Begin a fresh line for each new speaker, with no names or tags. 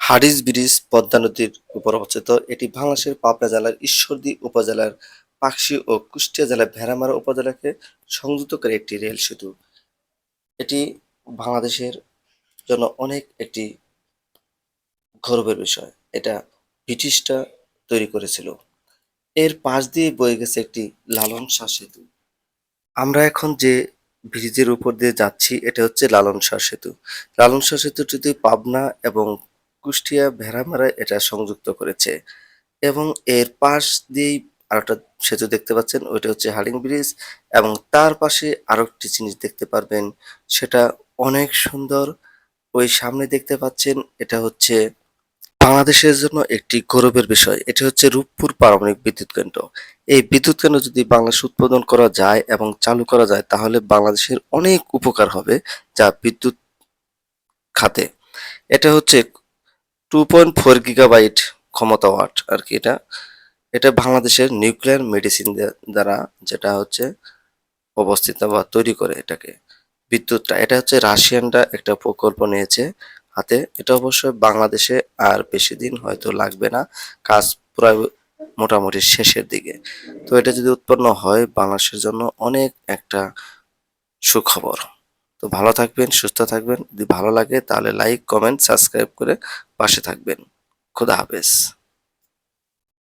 হাডিস bridge Padma নদীর উপর অবস্থিত। এটি বাংলাদেশের পাবনা জেলার ঈশ্বরদী উপজেলার পাকশী ও কুষ্টিয়া জেলার ভেড়ামারা উপজেলাকে সংযুক্ত করে একটি রেল সেতু। এটি বাংলাদেশের জন্য অনেক একটি গৌরবের বিষয়। এটা ব্রিটিশরা তৈরি করেছিল। এর পাশ দিয়ে বয়ে গেছে একটি লালন শাহ সেতু। আমরা এখন যে ব্রিজের উপর দিয়ে যাচ্ছি এটা হচ্ছে লালন শাহ সেতু। লালন শাহ সেতুটি পাবনা এবং কুষ্টিয়া ভেড়ামারা এটা সংযুক্ত করেছে এবং এর পাশ দিয়েই আরেকটা সেতু দেখতে পাচ্ছেন, ওইটা হচ্ছে হার্ডিং ব্রিজ এবং তার পাশে আরো একটি জিনিস দেখতে পারবেন, সেটা অনেক সুন্দর। ওই সামনে দেখতে পাচ্ছেন, এটা হচ্ছে বাংলাদেশের জন্য একটি গৌরবের বিষয়। এটি হচ্ছে রূপপুর পারমাণবিক বিদ্যুৎ কেন্দ্র। এই বিদ্যুৎ কেন্দ্র যদি বাংলাদেশে উৎপাদন করা যায় এবং চালু করা যায় তাহলে বাংলাদেশের অনেক উপকার হবে, যা বিদ্যুৎ খাতে। এটা হচ্ছে 2.4 গিগাবাইট ক্ষমতা ওয়াট আর কি। এটা এটা বাংলাদেশের নিউক্লিয়ার মেডিসিন দ্বারা যেটা হচ্ছে অবস্থিত বা তৈরি করে এটাকে বিদ্যুৎটা। এটা হচ্ছে রাশিয়ানরা একটা প্রকল্প নিয়েছে হাতে। এটা অবশ্যই বাংলাদেশে আর বেশি দিন হয়তো লাগবে না, কাজ প্রায় মোটামুটি শেষের দিকে। তো এটা যদি উৎপন্ন হয় বাংলাদেশের জন্য অনেক একটা সুখবর। তো ভালো থাকবেন, সুস্থ থাকবেন। যদি ভালো লাগে তাহলে লাইক, কমেন্ট, সাবস্ক্রাইব করে পাশে থাকবেন। খোদা হাফেজ।